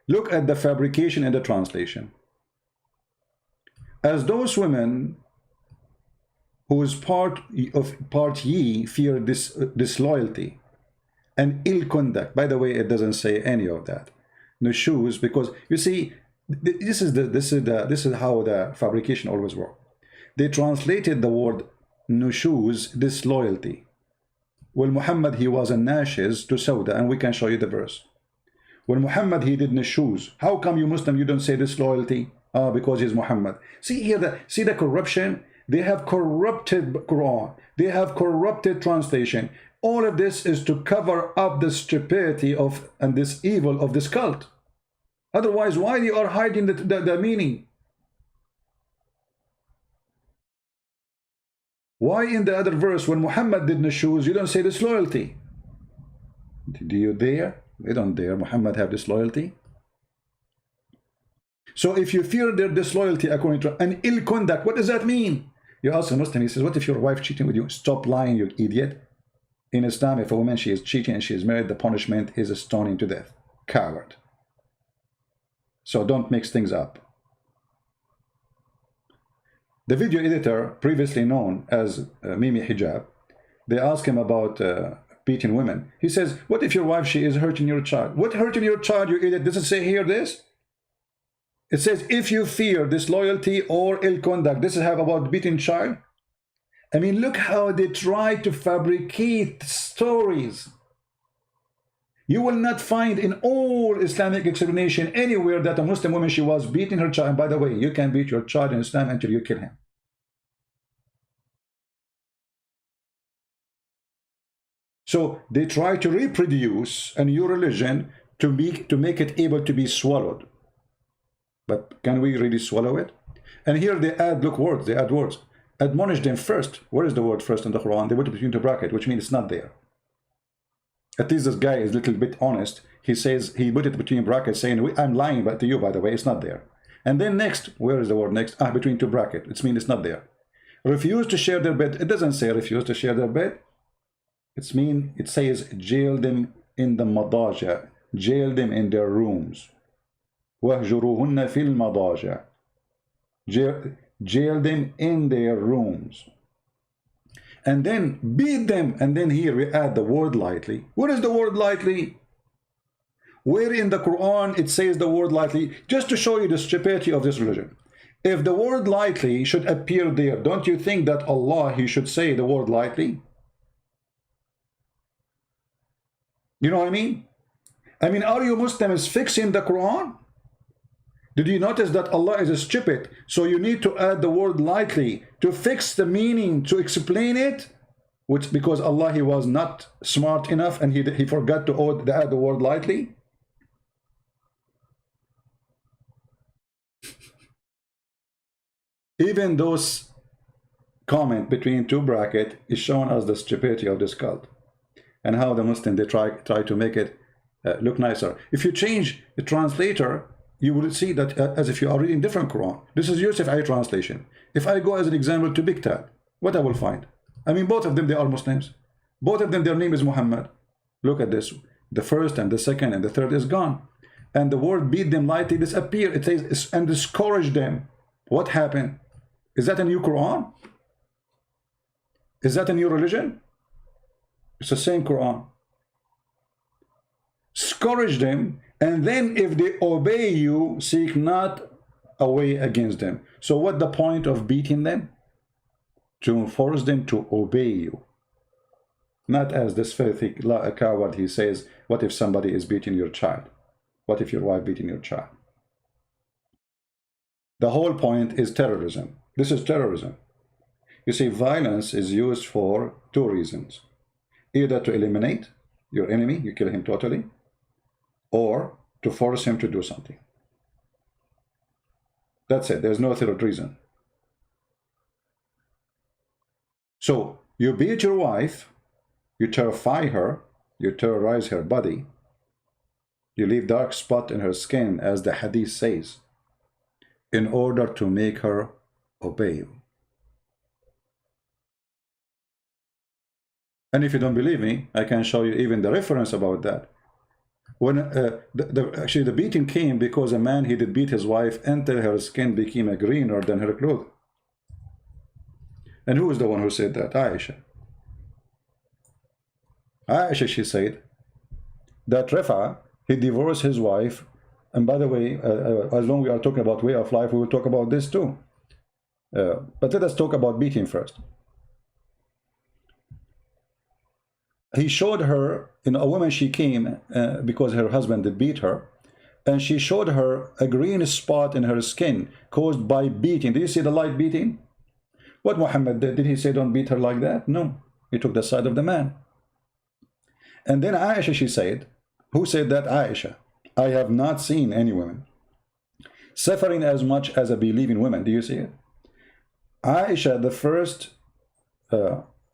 Look at the fabrication and the translation. As those women whose part ye fear disloyalty and ill conduct. By the way, it doesn't say any of that. No shoes, because you see, this is how the fabrication always works. They translated the word nushuz, disloyalty. Well, Muhammad, he was a nashes to Sauda, and we can show you the verse. When Muhammad, he did nushuz. How come you Muslim, you don't say disloyalty? Ah, because he's Muhammad. See here, see the corruption? They have corrupted Quran. They have corrupted translation. All of this is to cover up the stupidity of and this evil of this cult. Otherwise, why you are hiding the meaning? Why in the other verse, when Muhammad did nushuz, you don't say disloyalty? Do you dare? They don't dare. Muhammad have disloyalty. So if you fear their disloyalty according to an ill conduct, what does that mean? You ask a Muslim, he says, what if your wife cheating with you? Stop lying, you idiot. In Islam, if a woman, she is cheating and she is married, the punishment is a stoning to death. Coward. So don't mix things up. The video editor, previously known as Mimi Hijab, they ask him about beating women. He says, what if your wife, she is hurting your child? What hurting your child, you idiot? Does it say here this? It says, if you fear disloyalty or ill conduct, this is how about beating child. I mean, look how they try to fabricate stories. You will not find in all Islamic explanation anywhere that a Muslim woman, she was beating her child. And by the way, you can beat your child in Islam until you kill him. So they try to reproduce a new religion to make it able to be swallowed. But can we really swallow it? And here they add, look, words, they add words. Admonish them first. Where is the word first in the Quran? They put it between the bracket, which means it's not there. At least this guy is a little bit honest. He says, he put it between brackets saying, I'm lying but to you, by the way, it's not there. And then next, where is the word next? Ah, between two brackets, which means it's not there. Refuse to share their bed. It doesn't say refuse to share their bed. It says jail them in the madaja. Jail them in their rooms. وَهْجُرُوهُنَّ فِي الْمَضَاجِعِ. Jail them in their rooms. And then beat them. And then here we add the word lightly. What is the word lightly? Where in the Quran it says the word lightly? Just to show you the stupidity of this religion. If the word lightly should appear there, don't you think that Allah, he should say the word lightly? You know what I mean? I mean, are you Muslims fixing the Quran? Did you notice that Allah is stupid? So you need to add the word lightly to fix the meaning, to explain it, which because Allah, he was not smart enough and he forgot to add the word lightly. Even those comment between two brackets is showing us the stupidity of this cult and how the Muslim, they try to make it look nicer. If you change the translator, you will see that as if you are reading different Quran. This is Yusuf I translation. If I go as an example to Bigtad, what I will find? I mean, both of them, they are Muslims. Both of them, their name is Muhammad. Look at this. The first and the second and the third is gone. And the word beat them lightly disappear. It says, and discourage them. What happened? Is that a new Quran? Is that a new religion? It's the same Quran. Scourge them. And then if they obey you, seek not a way against them. So what the point of beating them? To force them to obey you. Not as this filthy coward, he says, what if somebody is beating your child? What if your wife beating your child? The whole point is terrorism. This is terrorism. You see, violence is used for two reasons. Either to eliminate your enemy, you kill him totally, or to force him to do something. That's it. There's no third reason. So you beat your wife, you terrify her, you terrorize her body, you leave dark spot in her skin, as the hadith says, in order to make her obey you. And if you don't believe me, I can show you even the reference about that. When actually the beating came because a man, he did beat his wife until her skin became greener than her clothes. And who is the one who said that? Aisha. Aisha, she said that Rifa, he divorced his wife. And by the way, as long as we are talking about way of life, we will talk about this too. But let us talk about beating first. He showed her, a woman, she came because her husband did beat her, and she showed her a green spot in her skin caused by beating. Do you see the light beating? What Muhammad did he say don't beat her like that? No, he took the side of the man. And then Aisha, she said, who said that? Aisha, I have not seen any woman suffering as much as a believing woman. Do you see it? Aisha, the first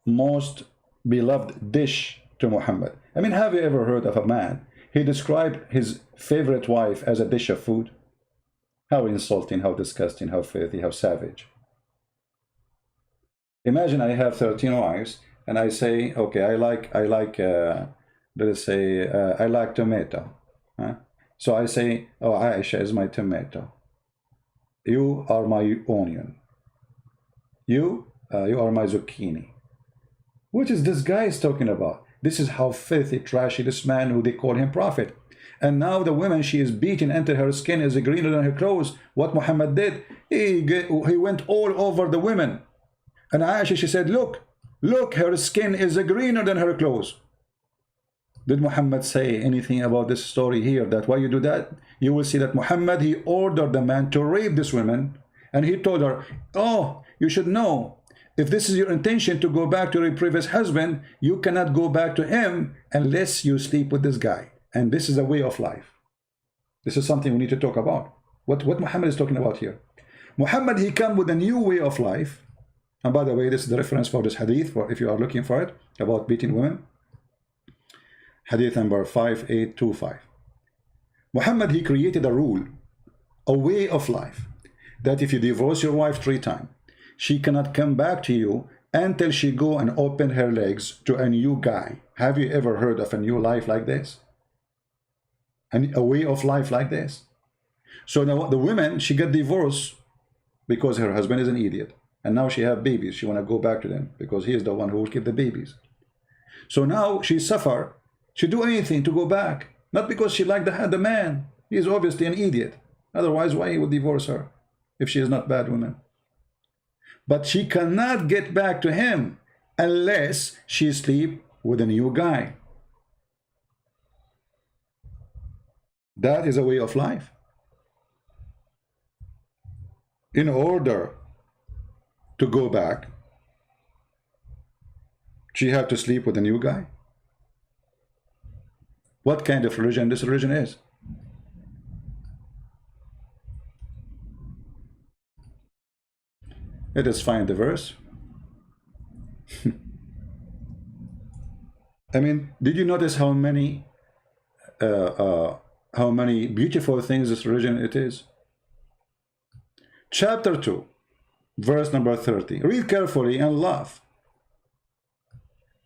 most beloved dish to Muhammad. I mean, have you ever heard of a man, he described his favorite wife as a dish of food? How insulting, how disgusting, how filthy, how savage. Imagine I have 13 wives and I say, okay, I like let us say, I like tomato. Huh? So I say, oh, Aisha is my tomato. You are my onion. You are my zucchini. What is this guy is talking about? This is how filthy, trashy this man who they call him prophet. And now the woman, she is beaten until her skin is greener than her clothes. What Muhammad did, he went all over the women. And Aisha, she said, look, her skin is greener than her clothes. Did Muhammad say anything about this story here, that why you do that? You will see that Muhammad, he ordered the man to rape this woman. And he told her, oh, you should know, if this is your intention to go back to your previous husband, you cannot go back to him unless you sleep with this guy. And this is a way of life. This is something we need to talk about. What Muhammad is talking about here. Muhammad, he come with a new way of life. And by the way, this is the reference for this hadith, for if you are looking for it, about beating women. Hadith number 5825. Muhammad, he created a rule, a way of life, that if you divorce your wife 3 times, she cannot come back to you until she go and open her legs to a new guy. Have you ever heard of a new life like this? And a way of life like this? So now the woman, she got divorced because her husband is an idiot. And now she have babies. She want to go back to them because he is the one who will keep the babies. So now she suffer. She do anything to go back. Not because she liked the man. He is obviously an idiot. Otherwise, why he would divorce her if she is not a bad woman? But she cannot get back to him unless she sleep with a new guy. That is a way of life. In order to go back, she had to sleep with a new guy. What kind of religion this religion is? Let us find the verse. I mean, did you notice how many beautiful things this religion it is? Chapter 2, verse number 30. Read carefully and laugh.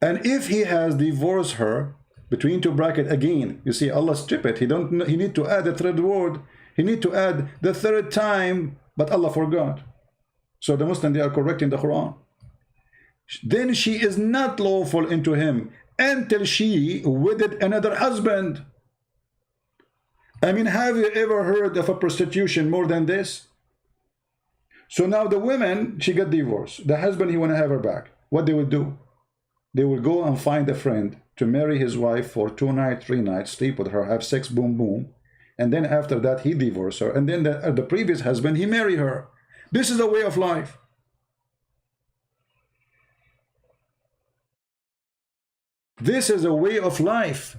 And if he has divorced her, between 2 brackets again, you see Allah stupid. He need to add a 3rd word. He need to add the 3rd time, but Allah forgot. So the Muslims, they are correcting the Quran. Then she is not lawful into him until she wedded another husband. I mean, have you ever heard of a prostitution more than this? So now the woman, she got divorced. The husband, he want to have her back. What they will do? They will go and find a friend to marry his wife for 2 nights, 3 nights, sleep with her, have sex, boom, boom. And then after that, he divorced her. And then the previous husband, he married her. This is a way of life. This is a way of life.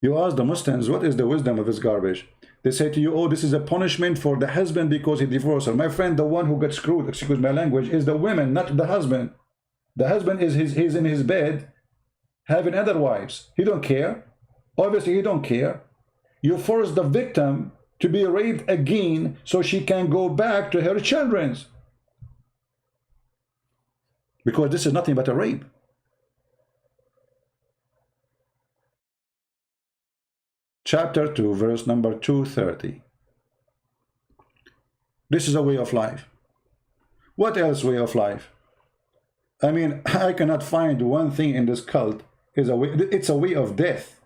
You ask the Muslims, what is the wisdom of this garbage? They say to you, oh, this is a punishment for the husband because he divorced her. My friend, the one who got screwed, excuse my language, is the woman, not the husband. The husband is he's in his bed having other wives. He don't care. Obviously, he don't care. You force the victim to be raped again so she can go back to her children. because this is nothing but a rape. Chapter 2, verse number 230. This is a way of life. What else way of life? I mean, I cannot find one thing in this cult is a way. It's a way of death.